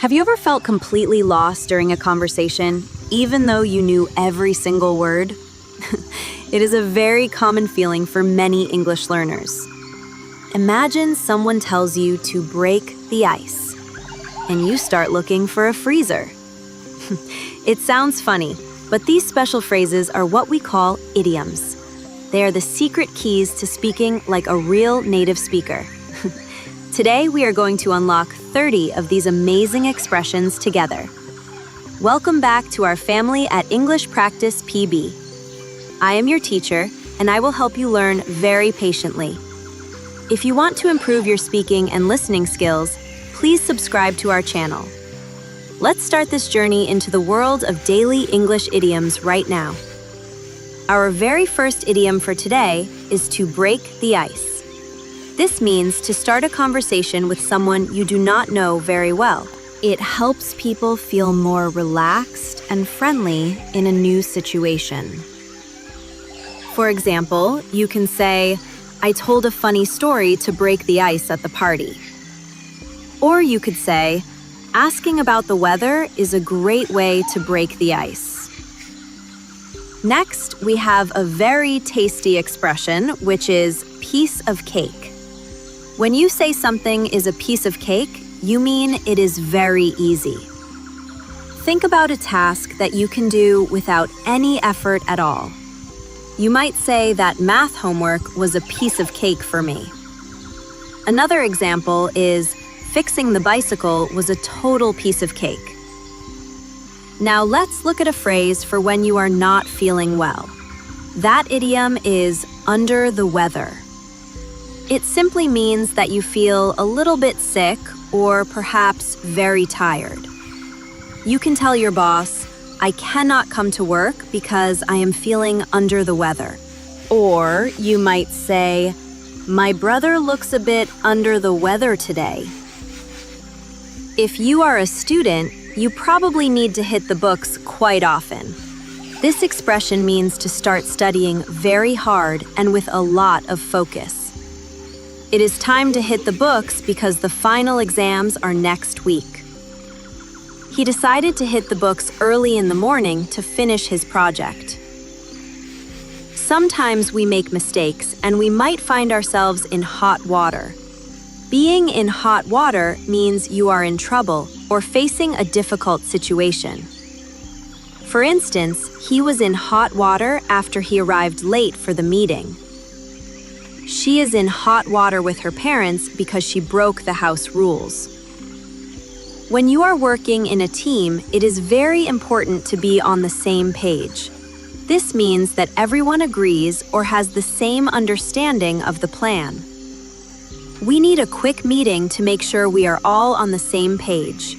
Have you ever felt completely lost during a conversation, even though you knew every single word? It is a very common feeling for many English learners. Imagine someone tells you to break the ice, and you start looking for a freezer. It sounds funny, but these special phrases are what we call idioms. They are the secret keys to speaking like a real native speaker. Today, we are going to unlock 30 of these amazing expressions together. Welcome back to our family at English Practice PB. I am your teacher, and I will help you learn very patiently. If you want to improve your speaking and listening skills, please subscribe to our channel. Let's start this journey into the world of daily English idioms right now. Our very first idiom for today is to break the ice. This means to start a conversation with someone you do not know very well. It helps people feel more relaxed and friendly in a new situation. For example, you can say, "I told a funny story to break the ice at the party." Or you could say, "Asking about the weather is a great way to break the ice." Next, we have a very tasty expression, which is piece of cake. When you say something is a piece of cake, you mean it is very easy. Think about a task that you can do without any effort at all. You might say that math homework was a piece of cake for me. Another example is, fixing the bicycle was a total piece of cake. Now let's look at a phrase for when you are not feeling well. That idiom is under the weather. It simply means that you feel a little bit sick or perhaps very tired. You can tell your boss, "I cannot come to work because I am feeling under the weather." Or you might say, "My brother looks a bit under the weather today." If you are a student, you probably need to hit the books quite often. This expression means to start studying very hard and with a lot of focus. It is time to hit the books because the final exams are next week. He decided to hit the books early in the morning to finish his project. Sometimes we make mistakes and we might find ourselves in hot water. Being in hot water means you are in trouble or facing a difficult situation. For instance, he was in hot water after he arrived late for the meeting. She is in hot water with her parents because she broke the house rules. When you are working in a team, it is very important to be on the same page. This means that everyone agrees or has the same understanding of the plan. We need a quick meeting to make sure we are all on the same page.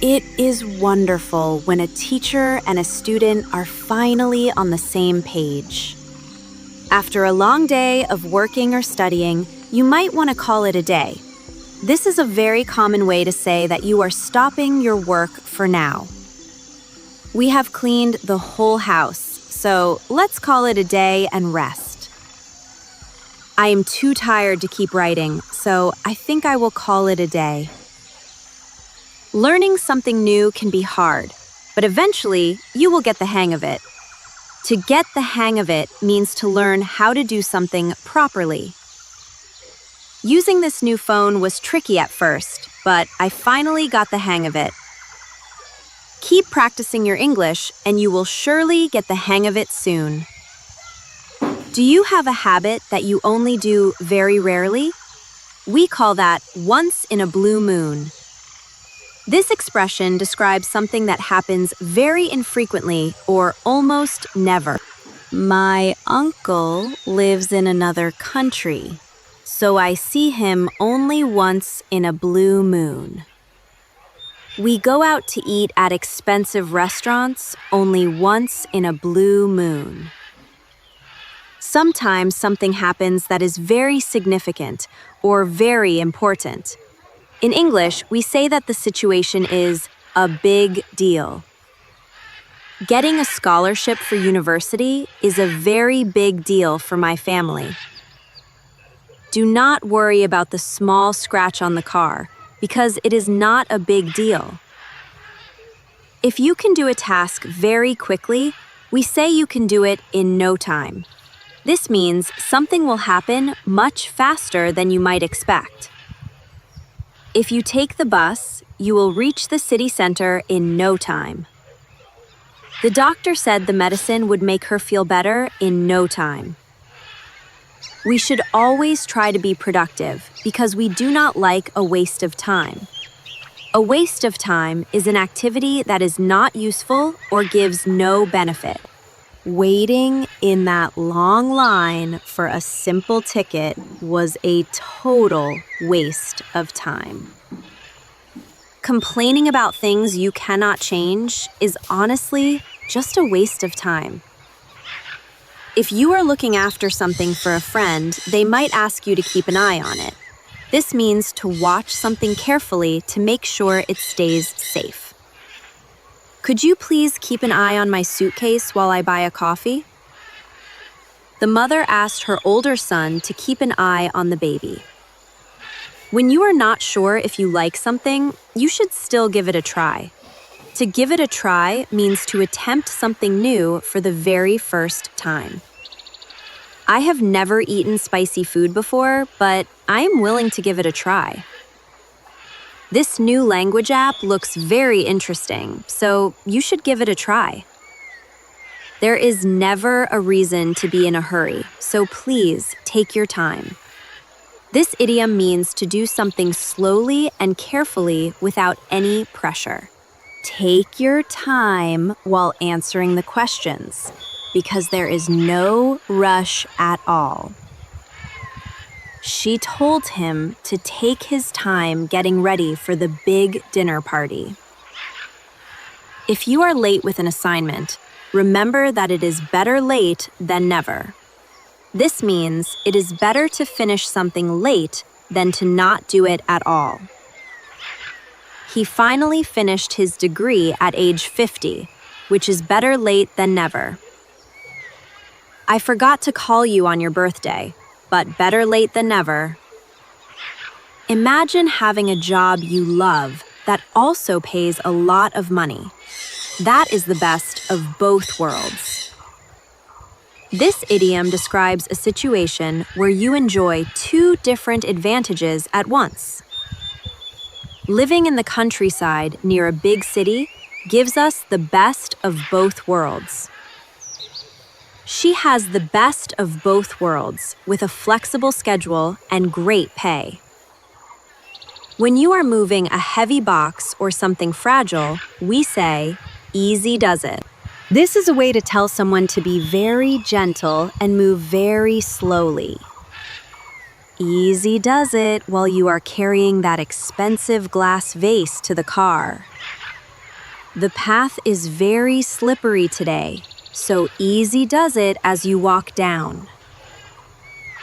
It is wonderful when a teacher and a student are finally on the same page. After a long day of working or studying, you might want to call it a day. This is a very common way to say that you are stopping your work for now. We have cleaned the whole house, so let's call it a day and rest. I am too tired to keep writing, so I think I will call it a day. Learning something new can be hard, but eventually you will get the hang of it. To get the hang of it means to learn how to do something properly. Using this new phone was tricky at first, but I finally got the hang of it. Keep practicing your English, and you will surely get the hang of it soon. Do you have a habit that you only do very rarely? We call that once in a blue moon. This expression describes something that happens very infrequently or almost never. My uncle lives in another country, so I see him only once in a blue moon. We go out to eat at expensive restaurants only once in a blue moon. Sometimes something happens that is very significant or very important. In English, we say that the situation is a big deal. Getting a scholarship for university is a very big deal for my family. Do not worry about the small scratch on the car, because it is not a big deal. If you can do a task very quickly, we say you can do it in no time. This means something will happen much faster than you might expect. If you take the bus, you will reach the city center in no time. The doctor said the medicine would make her feel better in no time. We should always try to be productive because we do not like a waste of time. A waste of time is an activity that is not useful or gives no benefit. Waiting in that long line for a simple ticket was a total waste of time. Complaining about things you cannot change is honestly just a waste of time. If you are looking after something for a friend, they might ask you to keep an eye on it. This means to watch something carefully to make sure it stays safe. Could you please keep an eye on my suitcase while I buy a coffee? The mother asked her older son to keep an eye on the baby. When you are not sure if you like something, you should still give it a try. To give it a try means to attempt something new for the very first time. I have never eaten spicy food before, but I am willing to give it a try. This new language app looks very interesting, so you should give it a try. There is never a reason to be in a hurry, so please take your time. This idiom means to do something slowly and carefully without any pressure. Take your time while answering the questions, because there is no rush at all. She told him to take his time getting ready for the big dinner party. If you are late with an assignment, remember that it is better late than never. This means it is better to finish something late than to not do it at all. He finally finished his degree at age 50, which is better late than never. I forgot to call you on your birthday, but better late than never. Imagine having a job you love that also pays a lot of money. That is the best of both worlds. This idiom describes a situation where you enjoy two different advantages at once. Living in the countryside near a big city gives us the best of both worlds. She has the best of both worlds with a flexible schedule and great pay. When you are moving a heavy box or something fragile, we say, "Easy does it." This is a way to tell someone to be very gentle and move very slowly. Easy does it while you are carrying that expensive glass vase to the car. The path is very slippery today, so easy does it as you walk down.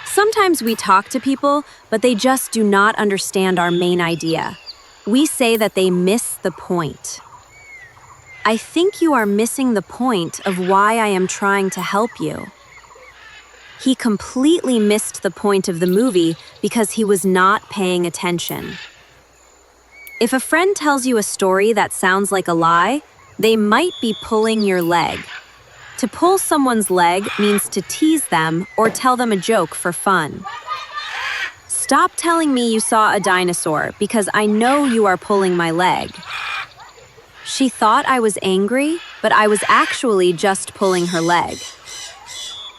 Sometimes we talk to people, but they just do not understand our main idea. We say that they miss the point. I think you are missing the point of why I am trying to help you. He completely missed the point of the movie because he was not paying attention. If a friend tells you a story that sounds like a lie, they might be pulling your leg. To pull someone's leg means to tease them or tell them a joke for fun. Stop telling me you saw a dinosaur because I know you are pulling my leg. She thought I was angry, but I was actually just pulling her leg.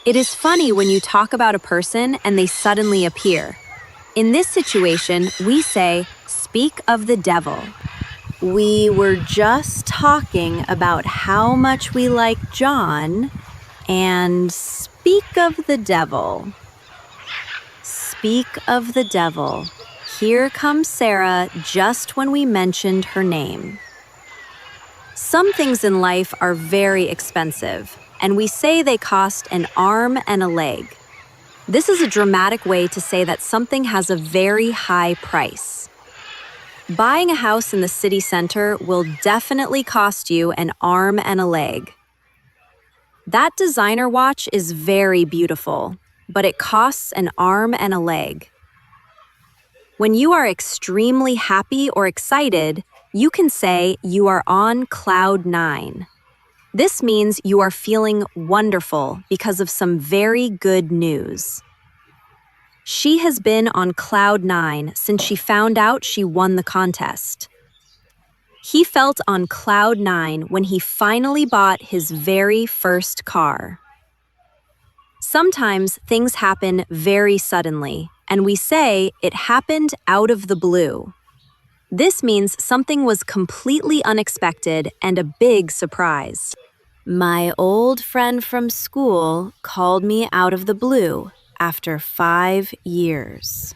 It is funny when you talk about a person and they suddenly appear. In this situation, we say, "Speak of the devil." We were just talking about how much we like John, and speak of the devil. Speak of the devil. Here comes Sarah just when we mentioned her name. Some things in life are very expensive, and we say they cost an arm and a leg. This is a dramatic way to say that something has a very high price. Buying a house in the city center will definitely cost you an arm and a leg. That designer watch is very beautiful, but it costs an arm and a leg. When you are extremely happy or excited, You can say you are on cloud nine. This means you are feeling wonderful because of some very good news. She has been on cloud nine since she found out she won the contest. He felt on cloud nine when he finally bought his very first car. Sometimes things happen very suddenly, and we say it happened out of the blue. This means something was completely unexpected and a big surprise. My old friend from school called me out of the blue after 5 years.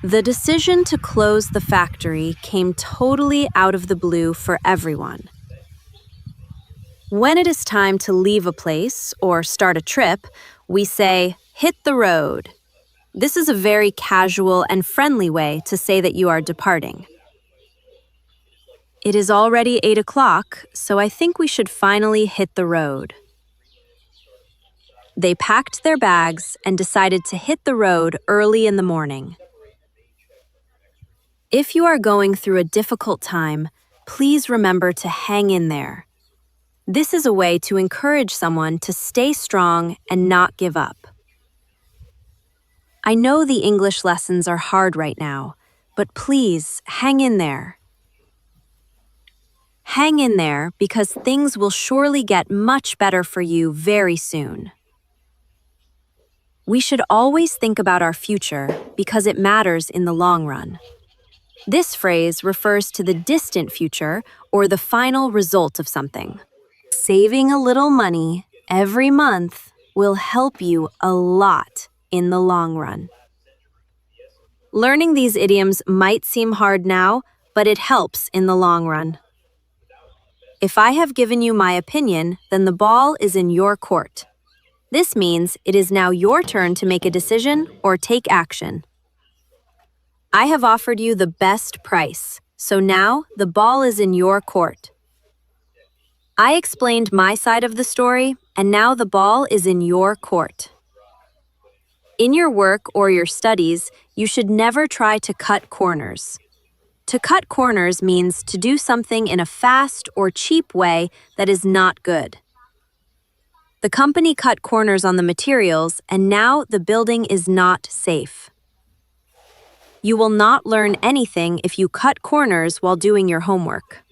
The decision to close the factory came totally out of the blue for everyone. When it is time to leave a place or start a trip, we say, hit the road. This is a very casual and friendly way to say that you are departing. It is already 8 o'clock, so I think we should finally hit the road. They packed their bags and decided to hit the road early in the morning. If you are going through a difficult time, please remember to hang in there. This is a way to encourage someone to stay strong and not give up. I know the English lessons are hard right now, but please hang in there. Hang in there because things will surely get much better for you very soon. We should always think about our future because it matters in the long run. This phrase refers to the distant future or the final result of something. Saving a little money every month will help you a lot in the long run. Learning these idioms might seem hard now, but it helps in the long run. If I have given you my opinion, then the ball is in your court. This means it is now your turn to make a decision or take action. I have offered you the best price, so now the ball is in your court. I explained my side of the story, and now the ball is in your court. In your work or your studies, you should never try to cut corners. To cut corners means to do something in a fast or cheap way that is not good. The company cut corners on the materials, and now the building is not safe. You will not learn anything if you cut corners while doing your homework.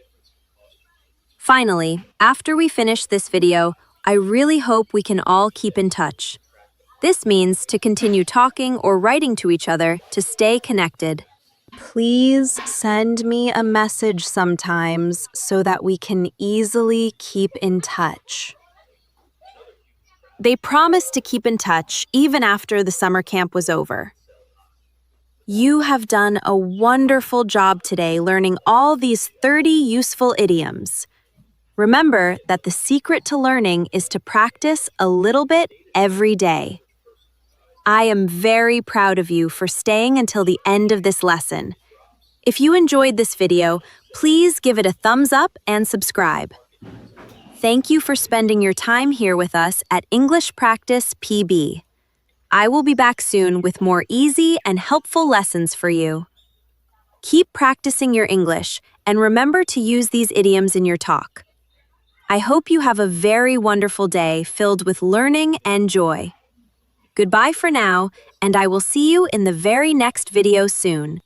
Finally, after we finish this video, I really hope we can all keep in touch. This means to continue talking or writing to each other to stay connected. Please send me a message sometimes so that we can easily keep in touch. They promised to keep in touch even after the summer camp was over. You have done a wonderful job today learning all these 30 useful idioms. Remember that the secret to learning is to practice a little bit every day. I am very proud of you for staying until the end of this lesson. If you enjoyed this video, please give it a thumbs up and subscribe. Thank you for spending your time here with us at English Practice PB. I will be back soon with more easy and helpful lessons for you. Keep practicing your English and remember to use these idioms in your talk. I hope you have a very wonderful day filled with learning and joy. Goodbye for now, and I will see you in the very next video soon.